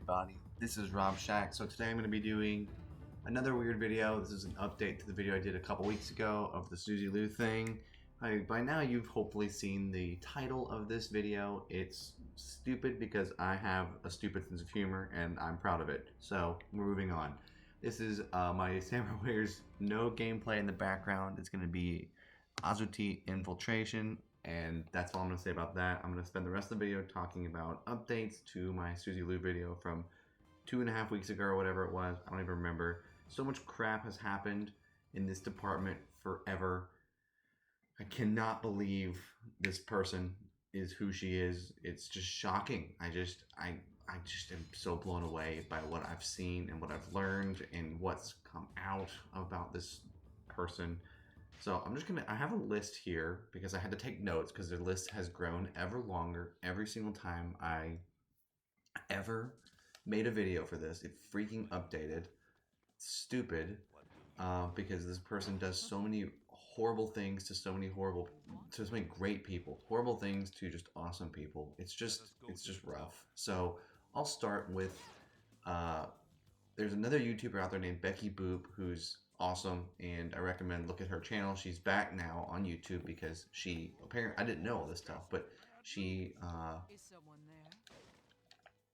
everybody, this is Rob Shack. So today I'm going to be doing another weird video. This is an update to the video I did a couple weeks ago of the Suzy Lu thing. By now you've hopefully seen the title of this video. It's stupid because I have a stupid sense of humor and I'm proud of it. So we're moving on. This is my Samurai Warriors no gameplay in the background. It's going to be Azuti infiltration. And that's all I'm going to say about that. I'm going to spend the rest of the video talking about updates to my Suzy Lu video from 2.5 weeks ago or whatever it was. I don't even remember. So much crap has happened in this department forever. I cannot believe this person is who she is. It's just shocking. I just am so blown away by what I've seen and what I've learned and what's come out about this person. So I have a list here because I had to take notes because the list has grown ever longer every single time I ever made a video for this. It freaking updated. It's stupid because this person does so many horrible things to so many great people. Horrible things to just awesome people. It's just rough. So I'll start with, there's another YouTuber out there named Becky Boop who's awesome, and I recommend look at her channel. She's back now on YouTube because she apparently, I didn't know all this stuff, but she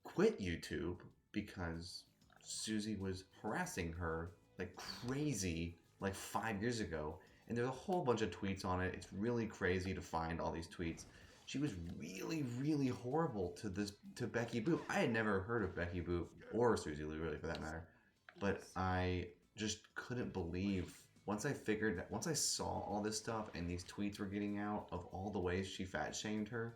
quit YouTube because Suzy was harassing her like crazy like 5 years ago, and there's a whole bunch of tweets on it. It's really crazy to find all these tweets. She was really horrible to Becky Boop. I had never heard of Becky Boop or Suzy Lu really for that matter, but I just couldn't believe once I saw all this stuff and these tweets were getting out of all the ways she fat shamed her.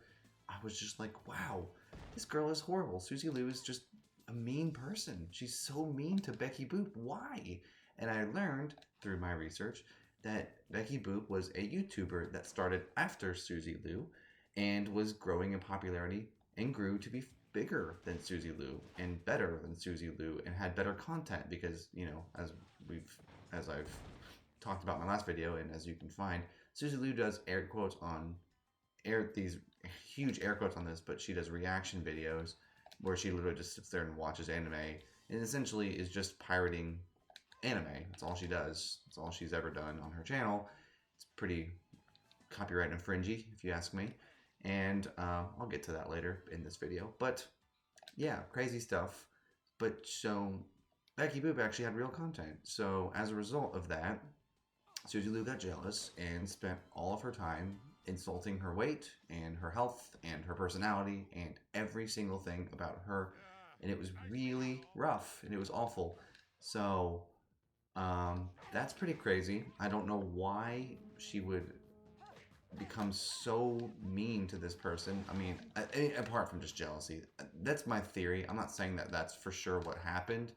I was just like, wow, this girl is horrible. Suzy Lu is just a mean person. She's so mean to Becky Boop. Why? And I learned through my research that Becky Boop was a YouTuber that started after Suzy Lu and was growing in popularity and grew to be bigger than Suzy Lu and better than Suzy Lu and had better content because, you know, as I've talked about in my last video and as you can find, Suzy Lu does these huge air quotes on this, but she does reaction videos where she literally just sits there and watches anime and essentially is just pirating anime. That's all she does. That's all she's ever done on her channel. It's pretty copyright infringy if you ask me. And I'll get to that later in this video. But yeah, crazy stuff. But so Becky Boop actually had real content. So as a result of that, Suzy Lu got jealous and spent all of her time insulting her weight and her health and her personality and every single thing about her. And it was really rough and it was awful. So that's pretty crazy. I don't know why she would become so mean to this person. I mean, apart from just jealousy, that's my theory. I'm not saying that that's for sure what happened,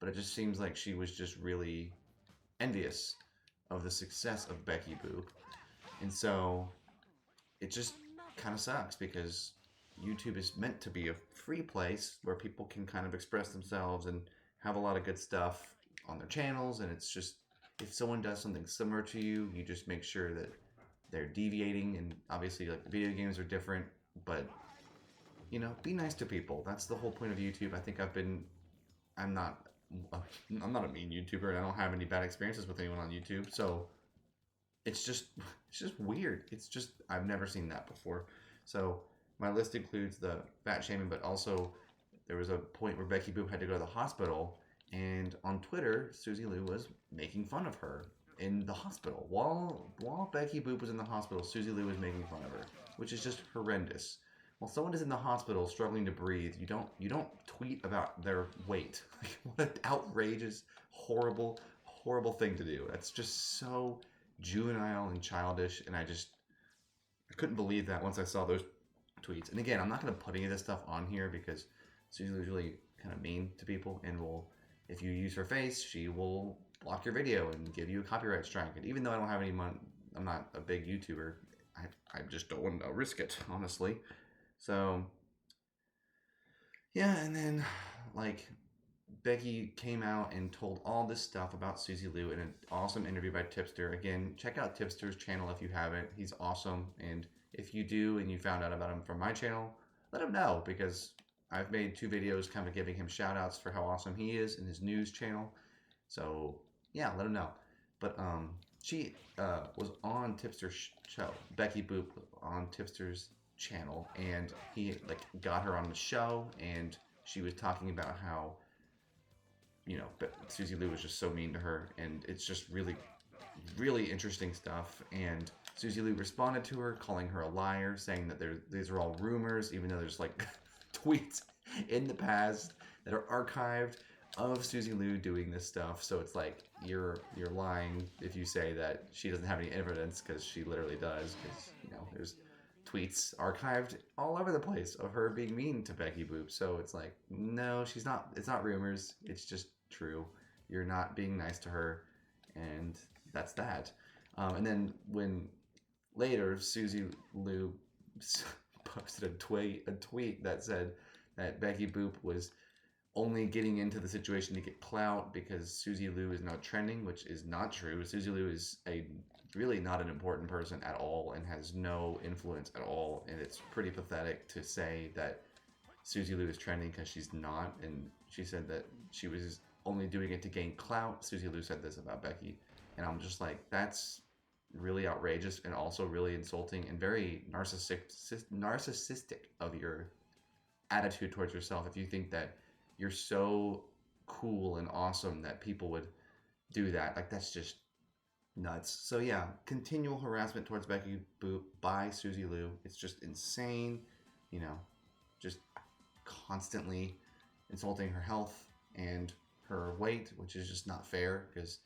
but it just seems like she was just really envious of the success of Becky Boop. And so it just kind of sucks because YouTube is meant to be a free place where people can kind of express themselves and have a lot of good stuff on their channels. And it's just, if someone does something similar to you, you just make sure that they're deviating, and obviously like the video games are different, but you know, be nice to people. That's the whole point of YouTube. I think I'm not a mean YouTuber and I don't have any bad experiences with anyone on YouTube. So it's just weird. It's just, I've never seen that before. So my list includes the fat shaming, but also there was a point where Becky Boop had to go to the hospital, and on Twitter, Suzy Lu was making fun of her in the hospital. While Becky Boop was in the hospital, Suzy Lu was making fun of her, which is just horrendous. While someone is in the hospital struggling to breathe, you don't tweet about their weight. What an outrageous, horrible thing to do. That's just so juvenile and childish, and I couldn't believe that once I saw those tweets. And again, I'm not going to put any of this stuff on here because Suzy Lu is really kind of mean to people and if you use her face, she will block your video and give you a copyright strike. And even though I don't have any money, I'm not a big YouTuber, I just don't want to risk it, honestly. So yeah, and then like Becky came out and told all this stuff about Suzy Lu in an awesome interview by Tipster. Again, check out Tipster's channel if you haven't. He's awesome. And if you do and you found out about him from my channel, let him know because I've made 2 videos kind of giving him shout outs for how awesome he is in his news channel. So yeah, let him know. But she was on Tipster's show. Becky Boop on Tipster's channel, and he like got her on the show, and she was talking about how, you know, Suzy Lu was just so mean to her, and it's just really, really interesting stuff. And Suzy Lu responded to her, calling her a liar, saying that these are all rumors, even though there's like tweets in the past that are archived of Suzy Lu doing this stuff. So it's like you're lying if you say that she doesn't have any evidence, because she literally does. Because, you know, there's tweets archived all over the place of her being mean to Becky Boop. So it's like, no, she's not. It's not rumors. It's just true. You're not being nice to her, and that's that. And then when later Suzy Lu posted a tweet that said that Becky Boop was only getting into the situation to get clout because Suzy Lu is now trending, which is not true. Suzy Lu is really not an important person at all and has no influence at all. And it's pretty pathetic to say that Suzy Lu is trending because she's not. And she said that she was only doing it to gain clout. Suzy Lu said this about Becky. And I'm just like, that's really outrageous and also really insulting and very narcissistic of your attitude towards yourself. If you think that you're so cool and awesome that people would do that, like, that's just nuts. So yeah, continual harassment towards Becky Boop by Suzy Lu. It's just insane, you know, just constantly insulting her health and her weight, which is just not fair, because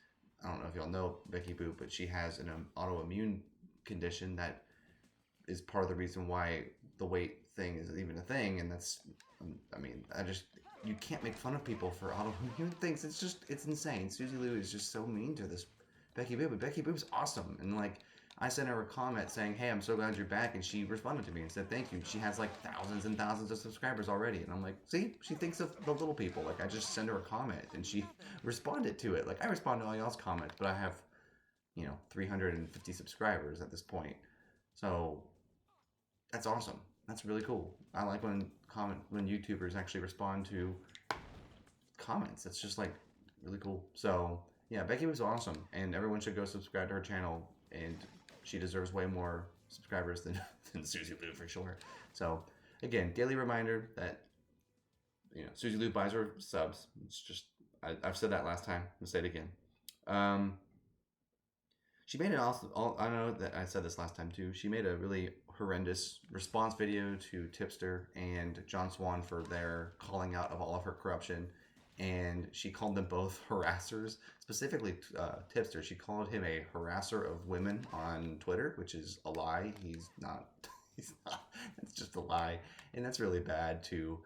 I don't know if y'all know Becky Boop, but she has an autoimmune condition that is part of the reason why the weight thing is even a thing. And that's, I mean, you can't make fun of people for autoimmune things. It's insane. Suzy Lu is just so mean to this Becky Boop, but Becky Boop's awesome. And like, I sent her a comment saying, hey, I'm so glad you're back. And she responded to me and said, thank you. She has like thousands and thousands of subscribers already. And I'm like, see, she thinks of the little people. Like, I just send her a comment and she responded to it. Like, I respond to all y'all's comments, but I have, 350 subscribers at this point. So that's awesome. That's really cool. I like when YouTubers actually respond to comments. It's just like really cool. So yeah, Becky was awesome, and everyone should go subscribe to her channel. And she deserves way more subscribers than Suzy Lu for sure. So again, daily reminder that Suzy Lu buys her subs. It's just I've said that last time. I'll say it again. She made I know that I said this last time too. She made a really horrendous response video to Tipster and John Swan for their calling out of all of her corruption. And she called them both harassers, specifically Tipster. She called him a harasser of women on Twitter, which is a lie. He's not. It's just a lie. And that's really bad to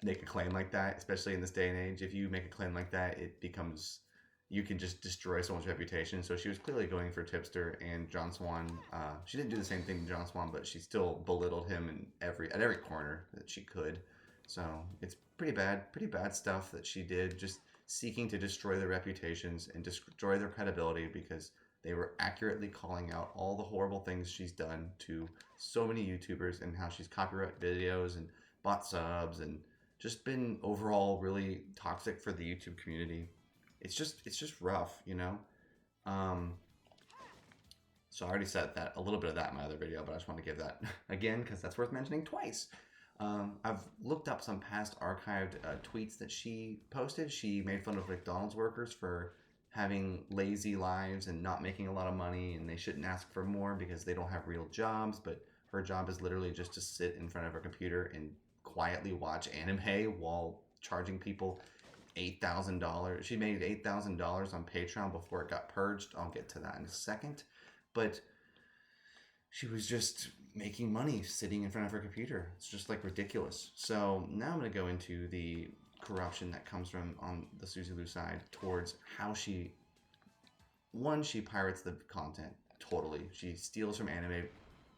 make a claim like that, especially in this day and age. If you make a claim like that, it becomes, you can just destroy someone's reputation. So she was clearly going for Tipster and John Swan. She didn't do the same thing to John Swan, but she still belittled him at every corner that she could. So it's pretty bad stuff that she did, just seeking to destroy their reputations and destroy their credibility, because they were accurately calling out all the horrible things she's done to so many YouTubers, and how she's copyright videos and bought subs and just been overall really toxic for the YouTube community. It's just rough, So I already said that, a little bit of that in my other video, but I just want to give that again because that's worth mentioning twice. I've looked up some past archived tweets that she posted. She made fun of McDonald's workers for having lazy lives and not making a lot of money, and they shouldn't ask for more because they don't have real jobs. But her job is literally just to sit in front of her computer and quietly watch anime while charging people $8,000. She made $8,000 on Patreon before it got purged. I'll get to that in a second. But she was just making money sitting in front of her computer. It's just like ridiculous. So now I'm going to go into the corruption that comes from on the Suzy Lu side towards how she pirates the content totally. She steals from anime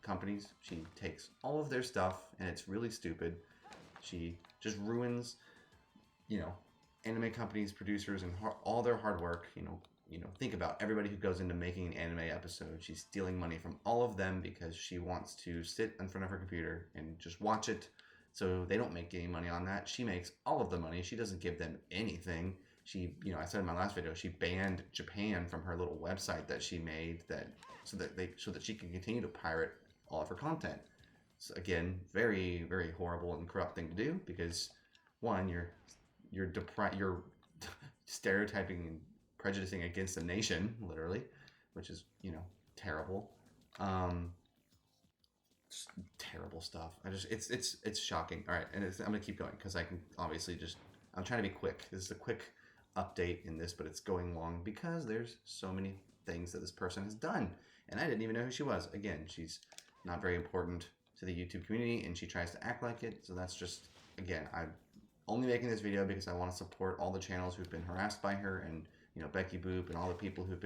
companies. She takes all of their stuff, and it's really stupid. She just ruins, anime companies, producers, and all their hard work. Think about everybody who goes into making an anime episode. She's stealing money from all of them because she wants to sit in front of her computer and just watch it So they don't make any money on that. She makes all of the money. She doesn't give them anything. She, I said in my last video, she banned Japan from her little website that she made so that she can continue to pirate all of her content. So again, very, very horrible and corrupt thing to do, because one, you're stereotyping and prejudicing against a nation, literally, which is, terrible. Terrible stuff. It's shocking. All right, and I'm gonna keep going because I can obviously I'm trying to be quick. This is a quick update in this, but it's going long because there's so many things that this person has done, and I didn't even know who she was. Again, she's not very important to the YouTube community, and she tries to act like it. So that's just, again, I'm only making this video because I want to support all the channels who've been harassed by her, and Becky Boop and all the people who've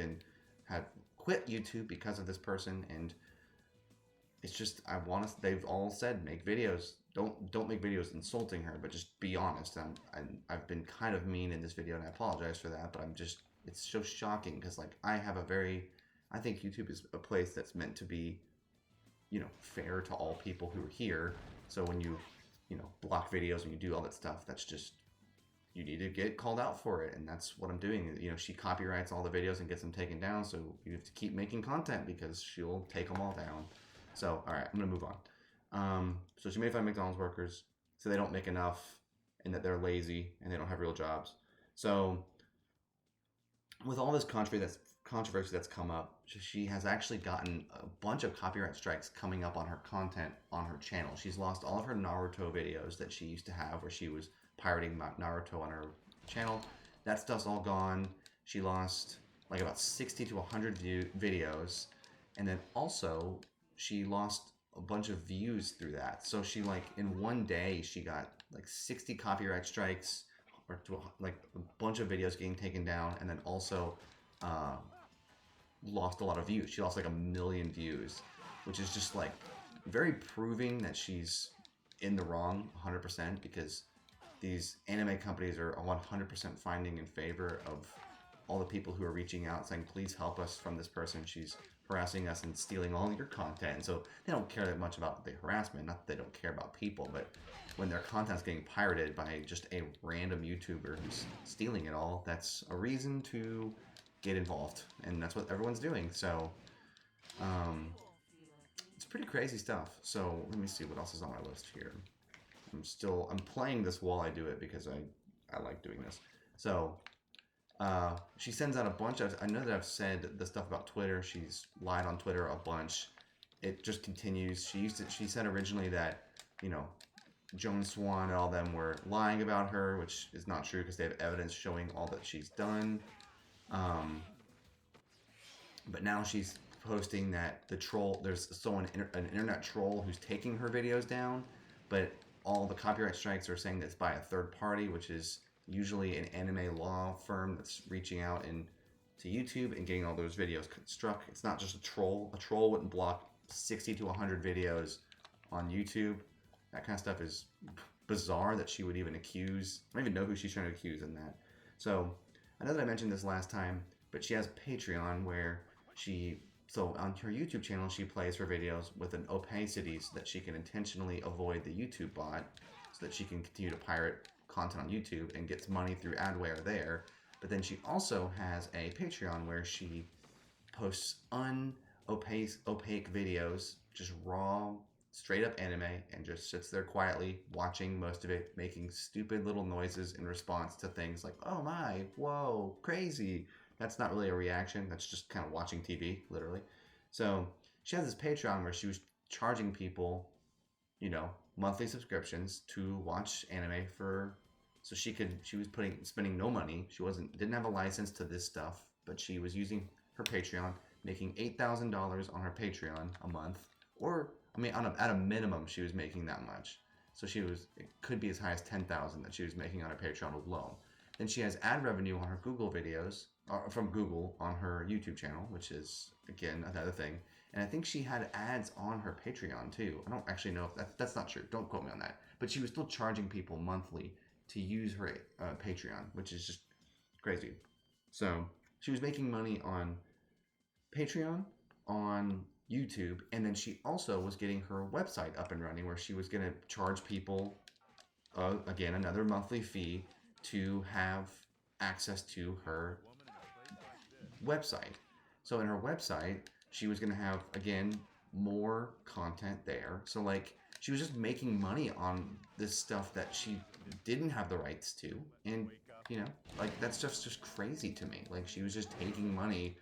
have quit YouTube because of this person. And it's just, they've all said, make videos. Don't make videos insulting her, but just be honest. I've been kind of mean in this video, and I apologize for that, but it's so shocking because, like, I think YouTube is a place that's meant to be, fair to all people who are here. So when you block videos and you do all that stuff, that's just, you need to get called out for it, and that's what I'm doing. She copyrights all the videos and gets them taken down, so you have to keep making content because she'll take them all down. So, all right, I'm gonna move on. So she made fun of McDonald's workers, so they don't make enough, and that they're lazy and they don't have real jobs. So, with all this controversy that's come up, she has actually gotten a bunch of copyright strikes coming up on her content on her channel. She's lost all of her Naruto videos that she used to have, where she was pirating Naruto on her channel. That stuff's all gone. She lost like about 60 to 100 videos, and then also she lost a bunch of views through that. So she, like, in one day she got like 60 copyright strikes, or like a bunch of videos getting taken down, and then also lost a lot of views. She lost like 1 million views, which is just like very proving that she's in the wrong 100%, because these anime companies are 100% finding in favor of all the people who are reaching out saying, please help us from this person. She's harassing us and stealing all your content. And so they don't care that much about the harassment. Not that they don't care about people, but when their content's getting pirated by just a random YouTuber who's stealing it all, that's a reason to get involved. And that's what everyone's doing. So it's pretty crazy stuff. So let me see what else is on my list here. I'm playing this while I do it because I like doing this. So she sends out a bunch of, I know that I've said the stuff about Twitter. She's lied on Twitter a bunch. It just continues. She said originally that, Joan Swan and all them were lying about her, which is not true because they have evidence showing all that she's done. But now she's posting that there's an internet troll who's taking her videos down, but all the copyright strikes are saying that it's by a third party, which is usually an anime law firm that's reaching out to YouTube and getting all those videos struck. It's not just a troll. A troll wouldn't block 60 to 100 videos on YouTube. That kind of stuff is bizarre that she would even accuse. I don't even know who she's trying to accuse in that. So I know that I mentioned this last time, but she has Patreon where so on her YouTube channel, she plays her videos with an opacity so that she can intentionally avoid the YouTube bot, so that she can continue to pirate content on YouTube and gets money through adware there. But then she also has a Patreon where she posts opaque videos, just raw, straight up anime, and just sits there quietly watching most of it, making stupid little noises in response to things like, oh my, whoa, crazy. That's not really a reaction. That's just kind of watching TV, literally. So she has this Patreon where she was charging people, monthly subscriptions to watch anime so she was spending no money. She didn't have a license to this stuff, but she was using her Patreon, making $8,000 on her Patreon a month, at a minimum, she was making that much. So it could be as high as $10,000 that she was making on her Patreon alone. Then she has ad revenue on her Google videos, or from Google on her YouTube channel, which is, again, another thing. And I think she had ads on her Patreon too. I don't actually know if that's not true. Don't quote me on that. But she was still charging people monthly to use her Patreon, which is just crazy. So she was making money on Patreon, on YouTube, and then she also was getting her website up and running where she was going to charge people, again, another monthly fee to have access to her website. So in her website, she was going to have, again, more content there. So like she was just making money on this stuff that she didn't have the rights to. And, you know, like that's just crazy to me. Like she was just taking money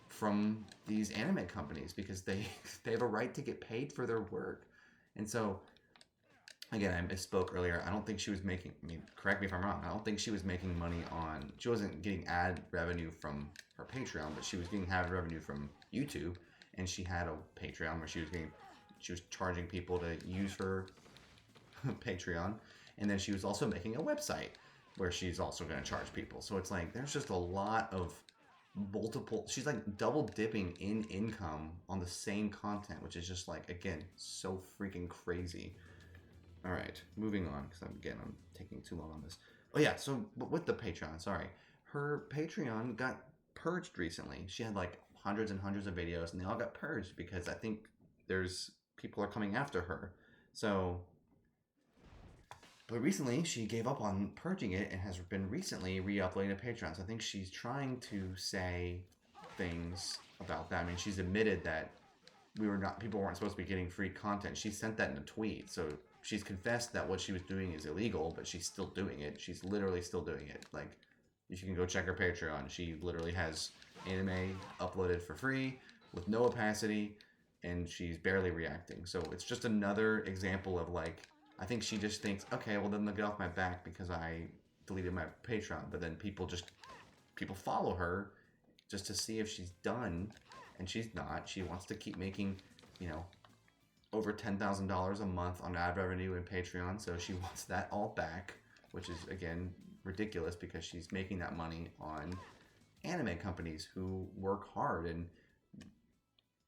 from these anime companies because they have a right to get paid for their work. And so again, I misspoke earlier. I don't think she was making, I mean, correct me if I'm wrong, I don't think she was making money on, she wasn't getting ad revenue from her Patreon, but she was getting ad revenue from YouTube, and she had a Patreon where she was charging people to use her Patreon, and then she was also making a website where she's also going to charge people. So it's like, there's just a lot of multiple, she's like double dipping in income on the same content, which is just like, again, so freaking crazy. All right, moving on, because I'm taking too long on this. Oh yeah, so with the Patreon, sorry. Her Patreon got purged recently. She had like hundreds and hundreds of videos, and they all got purged because I think people are coming after her. So, but recently she gave up on purging it and has been recently re-uploading to Patreon. So I think she's trying to say things about that. I mean, she's admitted that people weren't supposed to be getting free content. She sent that in a tweet, so she's confessed that what she was doing is illegal, but she's still doing it. She's literally still doing it. Like, if you can go check her Patreon, she literally has anime uploaded for free with no opacity, and she's barely reacting. So it's just another example of like, I think she just thinks, okay, well then they'll get off my back because I deleted my Patreon. But then people follow her just to see if she's done, and she's not. She wants to keep making, over $10,000 a month on ad revenue in Patreon, so she wants that all back, which is, again, ridiculous because she's making that money on anime companies who work hard and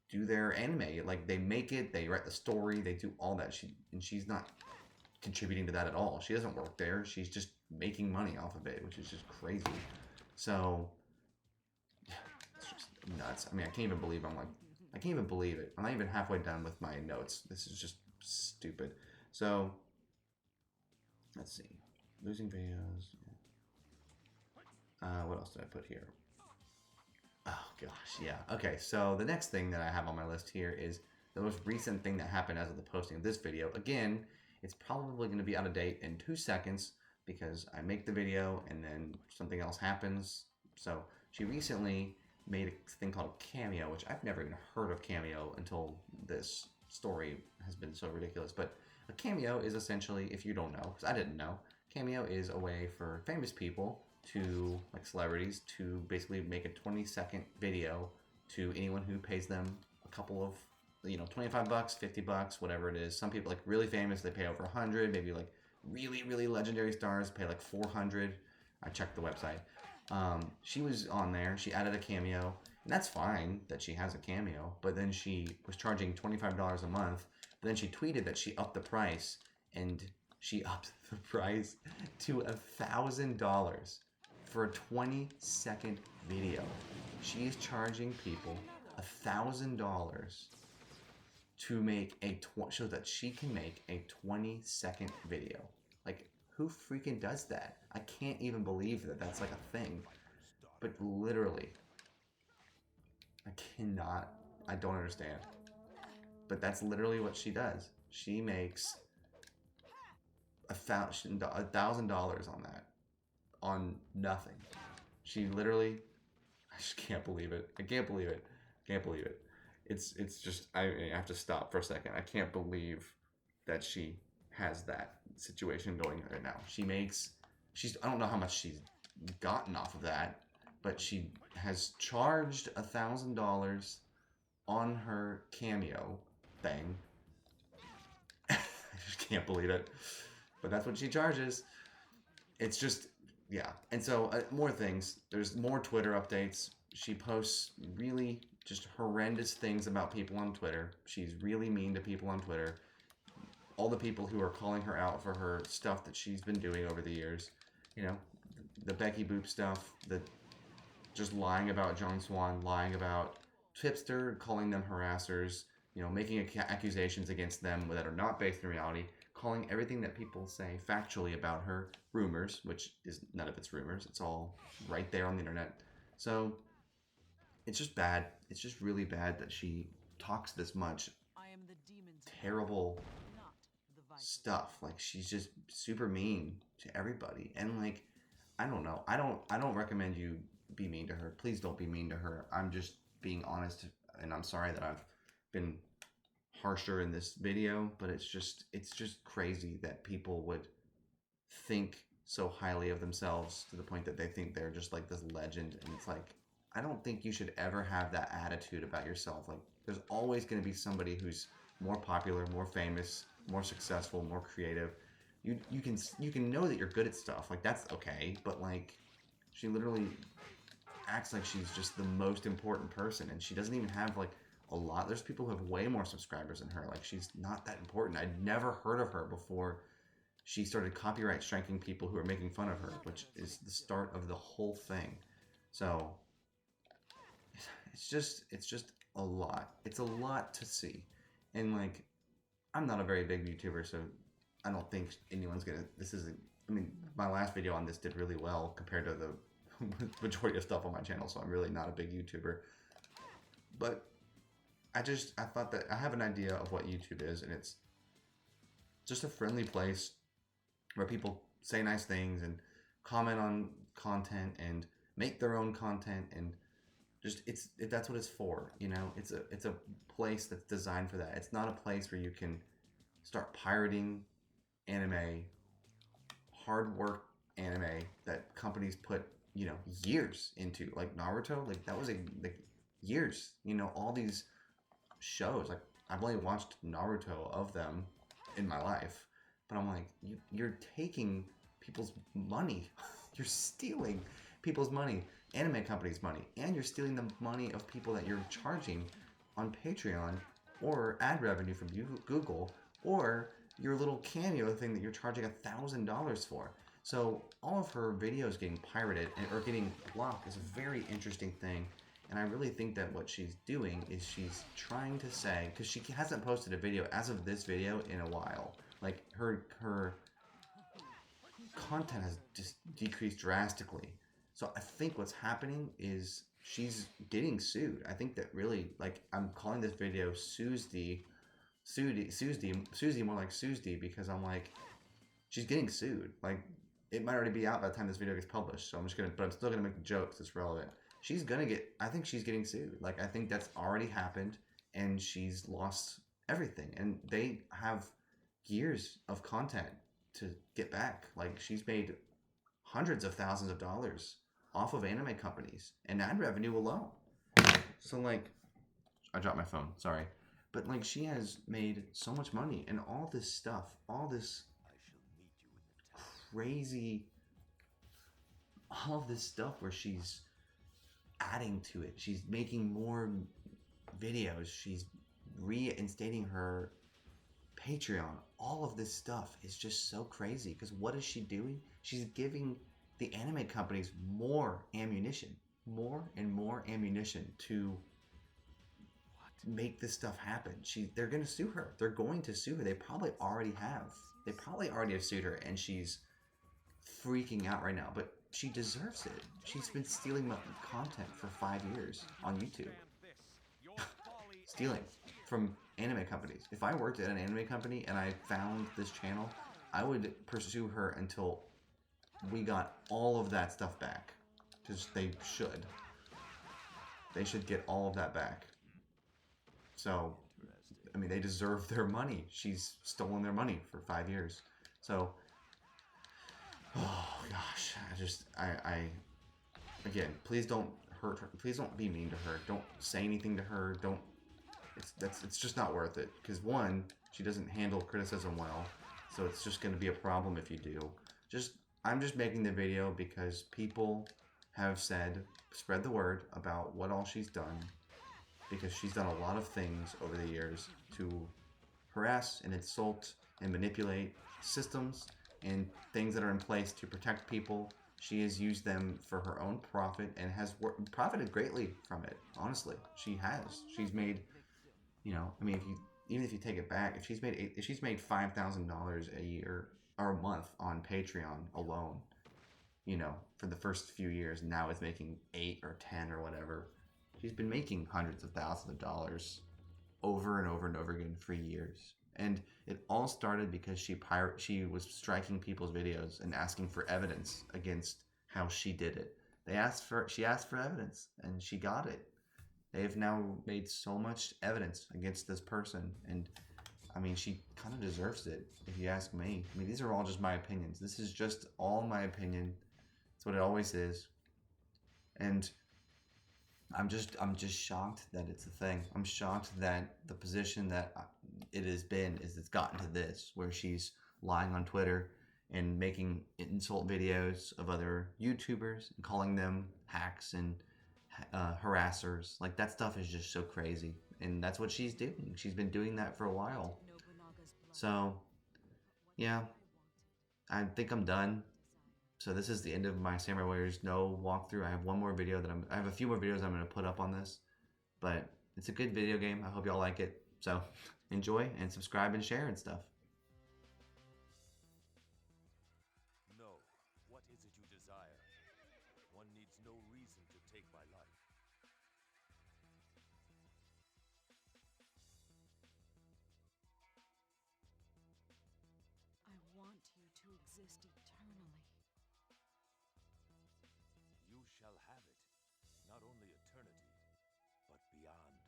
do their anime. Like, they make it, they write the story, they do all that. She's not contributing to that at all. She doesn't work there. She's just making money off of it, which is just crazy. So, it's just nuts. I mean, I can't even believe I can't even believe it. I'm not even halfway done with my notes. This is just stupid. So, let's see. Losing videos. What else did I put here? Oh, gosh, yeah. Okay, so the next thing that I have on my list here is the most recent thing that happened as of the posting of this video. Again, it's probably going to be out of date in 2 seconds because I make the video and then something else happens. So, she recently made a thing called Cameo, which I've never even heard of Cameo until this story has been so ridiculous. But a Cameo is essentially, if you don't know, because I didn't know, Cameo is a way for famous people to, like celebrities, to basically make a 20-second video to anyone who pays them a couple of, $25, $50, whatever it is. Some people, like really famous, they pay over 100, maybe like really, really legendary stars pay like 400. I checked the website. She was on there, she added a cameo, and that's fine that she has a cameo, but then she was charging $25 a month, but then she tweeted that she upped the price, and she upped the price to $1,000 for a 20-second video. She is charging people $1,000 to make so that she can make a 20-second video. Like, who freaking does that? I can't even believe that that's like a thing. But literally, I don't understand. But that's literally what she does. She makes $1,000 on that. On nothing. She literally, I just can't believe it. I can't believe it. Can't believe it. It's just, I have to stop for a second. I can't believe that she has that situation going right now. I don't know how much she's gotten off of that, but she has charged $1,000 on her Cameo thing. I just can't believe it. But that's what she charges. It's just, yeah. And so, more things. There's more Twitter updates. She posts really just horrendous things about people on Twitter. She's really mean to people on Twitter. All the people who are calling her out for her stuff that she's been doing over the years. The Becky Boop stuff, just lying about John Swan, lying about tipster, calling them harassers, you know, making accusations against them that are not based in reality, calling everything that people say factually about her rumors, which is none of it's rumors. It's all right there on the internet. So it's just bad. It's just really bad that she talks this much terrible stuff. Like she's just super mean to everybody. And like I don't know. I don't recommend you be mean to her. Please don't be mean to her. I'm just being honest, and I'm sorry that I've been harsher in this video, but it's just crazy that people would think so highly of themselves to the point that they think they're just like this legend. And it's like, I don't think you should ever have that attitude about yourself. Like there's always going to be somebody who's more popular, more famous, more successful, more creative. You can know that you're good at stuff. Like that's okay, but like she literally acts like she's just the most important person, and she doesn't even have like a lot. There's people who have way more subscribers than her. Like she's not that important. I'd never heard of her before she started copyright striking people who are making fun of her, which is the start of the whole thing. So it's just a lot. It's a lot to see. And like I'm not a very big YouTuber, so I don't think anyone's gonna this isn't I mean, my last video on this did really well compared to the majority of stuff on my channel, so I'm really not a big YouTuber. But I thought that I have an idea of what YouTube is, and it's just a friendly place where people say nice things and comment on content and make their own content, and just that's what it's for. You know, it's a place that's designed for that. It's not a place where you can start pirating anime, hard work anime that companies put, you know, years into, like Naruto. Like that was like years. You know, all these shows. Like I've only watched Naruto of them in my life, but I'm like, you're taking people's money. You're stealing people's money, anime companies' money, and you're stealing the money of people that you're charging on Patreon or ad revenue from Google or your little cameo thing that you're charging $1,000 for. So all of her videos getting pirated or getting blocked is a very interesting thing. And I really think that what she's doing is she's trying to say, because she hasn't posted a video as of this video in a while. Like her content has just decreased drastically. So I think what's happening is she's getting sued. I think that really, like, I'm calling this video Suzy more like Suzy, because I'm like, she's getting sued. Like, it might already be out by the time this video gets published. So but I'm still gonna make the jokes. It's relevant. I think she's getting sued. Like, I think that's already happened, and she's lost everything. And they have years of content to get back. Like, she's made hundreds of thousands of dollars off of anime companies and ad revenue alone. So, like, I dropped my phone, sorry. But, like, she has made so much money, and all this stuff, all this crazy, all of this stuff where she's adding to it. She's making more videos. She's reinstating her Patreon. All of this stuff is just so crazy, because what is she doing? She's giving the anime companies more ammunition, more and more ammunition to make this stuff happen. They're going to sue her. They're going to sue her. They probably already have. They probably already have sued her, and she's freaking out right now. But she deserves it. She's been stealing my content for 5 years on YouTube. Stealing from anime companies. If I worked at an anime company and I found this channel, I would pursue her until we got all of that stuff back. Because they should. They should get all of that back. So, I mean, they deserve their money. She's stolen their money for 5 years. So, oh gosh, again, please don't hurt her. Please don't be mean to her. Don't say anything to her. It's just not worth it. Because one, she doesn't handle criticism well. So it's just going to be a problem if you do. I'm just making the video because people have said, spread the word about what all she's done. Because she's done a lot of things over the years to harass and insult and manipulate systems and things that are in place to protect people She has used them for her own profit and has profited greatly from it. Honestly, she has. She's made, I mean, if you even if you take it back, if she's made $5,000 a year or a month on Patreon alone, for the first few years, now it's making 8 or 10 or whatever. She's been making hundreds of thousands of dollars over and over and over again for years. And it all started because she was striking people's videos and asking for evidence against how she did it. She asked for evidence and she got it. They have now made so much evidence against this person, and I mean, she kind of deserves it, if you ask me. I mean, these are all just my opinions. This is just all my opinion. It's what it always is. And I'm just shocked that it's a thing. I'm shocked that the position that it has been is it's gotten to this, where she's lying on Twitter and making insult videos of other YouTubers and calling them hacks and harassers. Like, that stuff is just so crazy, and that's what she's doing. She's been doing that for a while. So yeah, I think I'm done. So this is the end of my Samurai Warriors No walkthrough. I have one more video I have a few more videos I'm going to put up on this, but it's a good video game. I hope y'all like it. So enjoy and subscribe and share and stuff. No, what is it you desire? One needs no reason to take my life. I want you to exist eternally. You shall have it, not only eternity, but beyond.